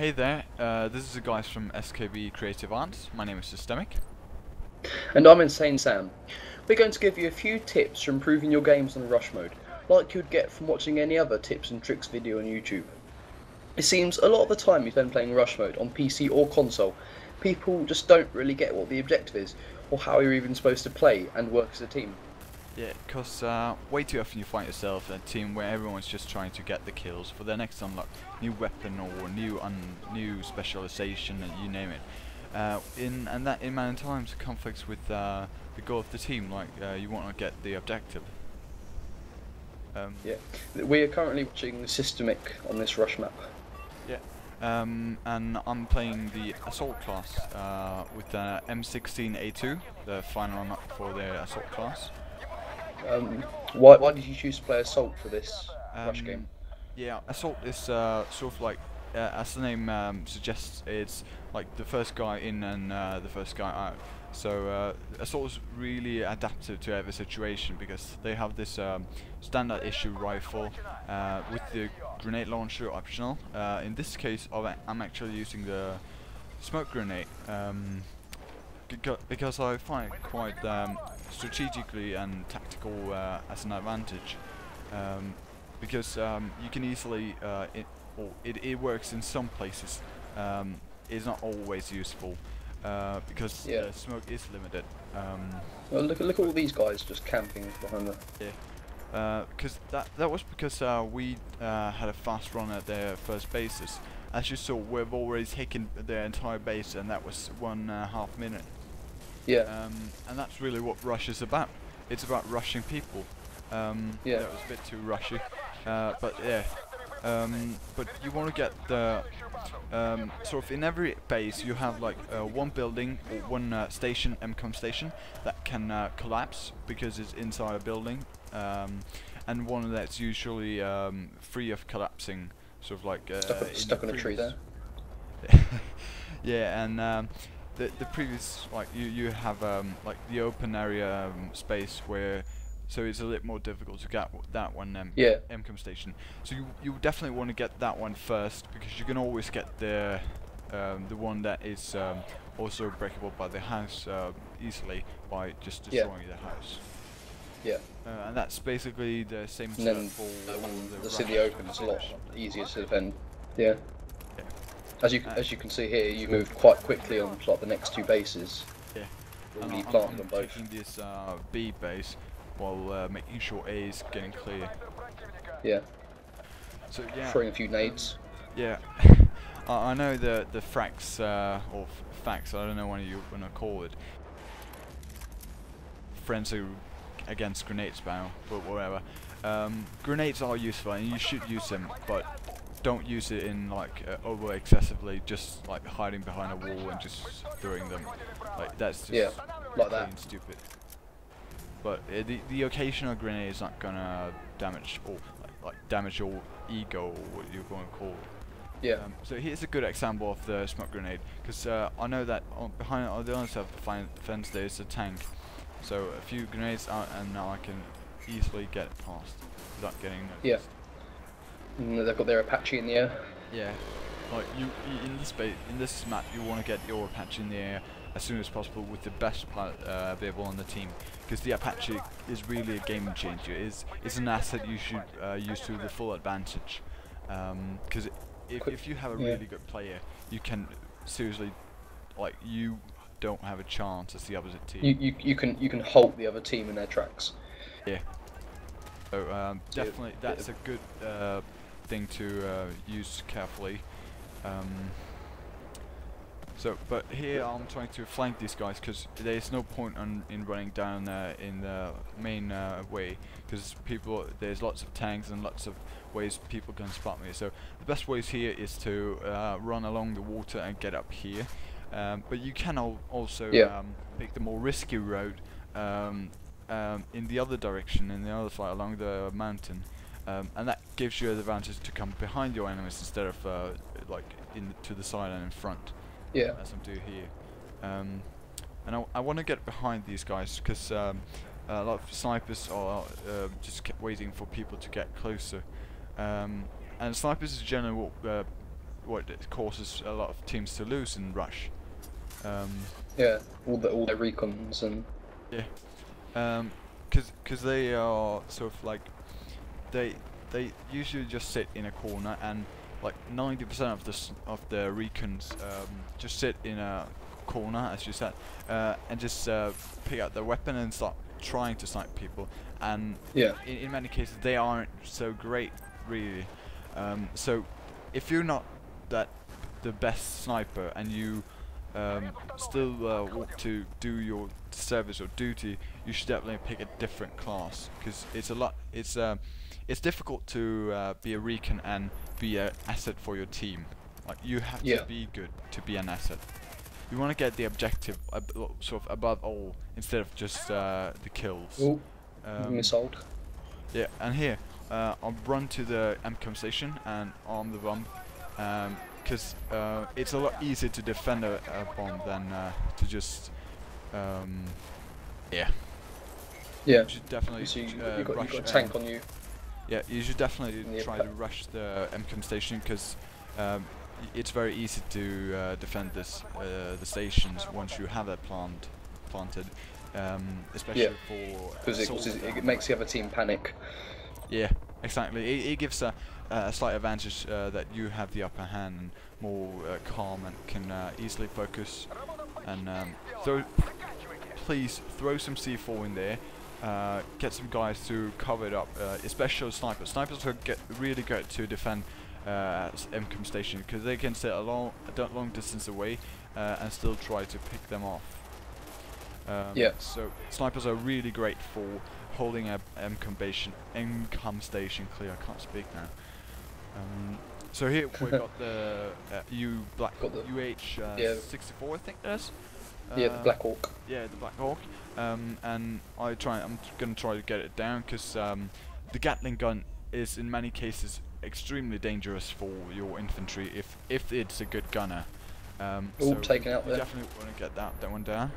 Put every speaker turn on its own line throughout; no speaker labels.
Hey there, this is the guys from SKB Creative Arts. My name is Systemic.
And I'm iNSaNESam. We're going to give you a few tips for improving your games on rush mode, like you'd get from watching any other tips and tricks video on YouTube. It seems a lot of the time you spend playing rush mode on PC or console, people just don't really get what the objective is, or how you're even supposed to play and work as a team.
Yeah, because way too often you find yourself in a team where everyone's just trying to get the kills for their next unlock, new weapon or new specialization, and you name it. In that amount of times, it conflicts with the goal of the team. Like you want to get the objective.
Yeah, we are currently watching Systemic on this rush map.
Yeah. And I'm playing the assault class with the M16A2, the final unlock for the assault class.
Why did you choose to play Assault for this rush game?
Yeah, assault is sort of like, as the name suggests, it's like the first guy in and the first guy out. So assault is really adaptive to every situation because they have this standard issue rifle with the grenade launcher optional. In this case, I'm actually using the smoke grenade. Because I find it quite strategically and tactical as an advantage, because you can easily it works in some places. It's not always useful because the smoke is limited.
Well, look at all these guys just camping behind the.
Yeah, because that was because we had a fast run at their first bases. As you saw, we've already taken their entire base, and that was 1.5 minutes.
Yeah.
And that's really what Rush is about. It's about rushing people.
Yeah.
That was a bit too rushy, but yeah. But you want to get the sort of in every base you have like one building or one station, M-COMM station, that can collapse because it's inside a building, and one that's usually free of collapsing, sort of like
stuck on a tree there.
Yeah, and the previous, like you have like the open area space where, so it's a little more difficult to get that one M-COMM station. So you definitely want to get that one first, because you can always get the one that is also breakable by the house easily by just destroying the house.
Yeah.
And that's basically the same
And
for
that's in the open. It's a lot easier to defend. Yeah. As you can see here, you moved quite quickly on like the next two bases.
Yeah.
And
I'm
planted on both.
taking this B base while making sure A is getting clear.
Yeah.
So yeah.
Throwing a few nades.
Yeah. I know the fracs or facts. I don't know what you want to call it. Frenzy against grenade spam, but whatever. Grenades are useful and you should use them, but don't use it in like over excessively, just like hiding behind a wall and just throwing them. Like that's just
like that.
Stupid. But the occasional grenade is not gonna damage or like damage your ego, or what you're going to call it.
Yeah.
So here's a good example of the smoke grenade, because I know that behind on the other side of the fence there is a tank. So a few grenades out, and now I can easily get past without getting noticed.
Yeah. And they've got their Apache in the air.
Yeah. Like you in this map, you want to get your Apache in the air as soon as possible with the best pilot available on the team, because the Apache is really a game changer. It's an asset you should use to the full advantage. Because if you have a really good player, you can seriously, like, you don't have a chance as the opposite team.
You can halt the other team in their tracks.
Yeah. So definitely that's a good thing to use carefully. But here I'm trying to flank these guys, because there's no point in running down in the main way, because there's lots of tanks and lots of ways people can spot me. So the best ways here is to run along the water and get up here. But you can also pick the more risky road in the other direction, in the other side along the mountain, and that gives you the advantage to come behind your enemies instead of like to the side and in front.
Yeah.
As I'm doing here. And I want to get behind these guys, because a lot of snipers are just waiting for people to get closer. And snipers is generally what what it causes a lot of teams to lose in Rush.
Yeah, all their recons and
Yeah, because they are sort of like they usually just sit in a corner, and like 90% of the recons just sit in a corner, as you said, and just pick out their weapon and start trying to snipe people. And
yeah,
in many cases they aren't so great, really. So if you're not the best sniper and you still want to do your service or duty, you should definitely pick a different class, because it's difficult to be a recon and be an asset for your team. Like, you have
yeah.
to be good to be an asset. You want to get the objective sort of above all, instead of just the kills.
Oh, missiled.
Yeah, and here I'll run to the M-COMM station and arm the bomb, because it's a lot easier to defend a bomb than to just yeah.
Yeah.
You should definitely
So you
rush.
got a tank on you.
Yeah, you should definitely try to rush the M-COMM station, because it's very easy to defend this the stations once you have that planted, especially for
because it makes the other team panic.
Yeah, exactly. It gives a slight advantage that you have the upper hand and more calm and can easily focus. And please throw some C4 in there. Get some guys to cover it up, especially snipers. Snipers are really good to defend M-COMM station, because they can sit a long distance away and still try to pick them off.
Yeah.
So snipers are really great for holding a M-COMM station clear. I can't speak now. So here we got the UH-64, I think it is.
Yeah, the Black Hawk.
Yeah, the Black Hawk. And I'm gonna try to get it down, because the Gatling gun is in many cases extremely dangerous for your infantry if it's a good gunner. So
taken out there.
Definitely want to get that one down.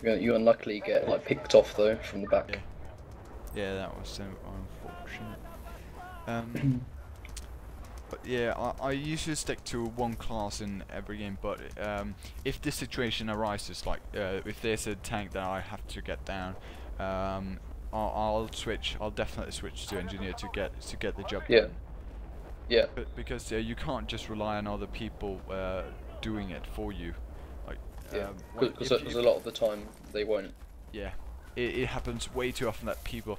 You unluckily get like picked off though from the back.
Yeah, that was so unfortunate. But yeah, I usually stick to one class in every game, but if this situation arises, like if there's a tank that I have to get down, I'll definitely switch to engineer to get the job done.
Yeah.
But because you can't just rely on other people doing it for you. Like,
because a lot of the time they won't.
Yeah, it happens way too often that people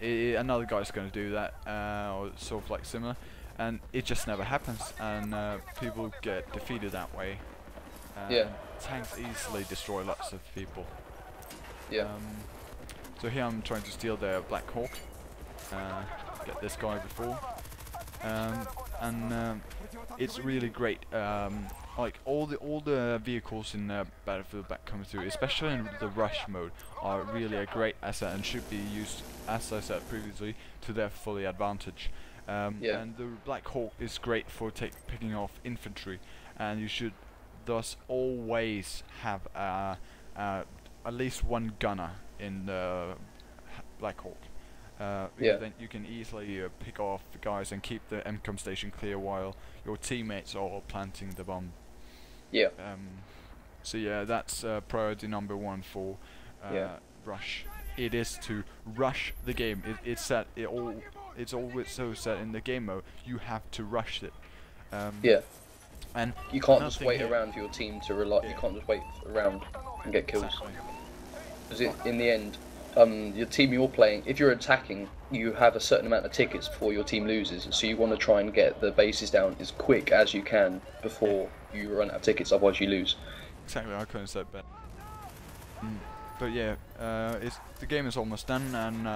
another guy's going to do that, or sort of like similar, and it just never happens, and people get defeated that way. Tanks easily destroy lots of people.
Yeah.
So here I'm trying to steal the Black Hawk, get this guy before, and it's really great. Like all the vehicles in Battlefield that come through, especially in the rush mode, are really a great asset and should be used, as I said previously, to their fully advantage. And the Black Hawk is great for picking off infantry, and you should thus always have at least one gunner in the Black Hawk. Then you can easily pick off the guys and keep the M-COMM station clear while your teammates are planting the bomb.
Yeah.
So yeah, that's priority number one for rush. It is to rush the game. It's always so set in the game mode. You have to rush it. And
you can't just wait around for your team to rely. You can't just wait around and get kills. Because in the end, your team you're playing, if you're attacking, you have a certain amount of tickets before your team loses. So you want to try and get the bases down as quick as you can before you run out of tickets. Otherwise, you lose.
Exactly, I couldn't say it better. But yeah, the game is almost done, and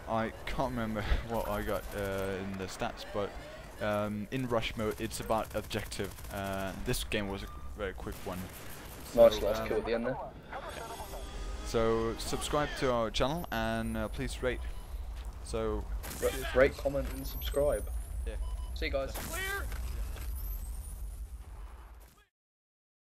I can't remember what I got in the stats, but in rush mode it's about objective. This game was a very quick one.
Nice last kill at the end there.
So subscribe to our channel and please rate. So
rate, comment and subscribe.
Yeah.
See you guys.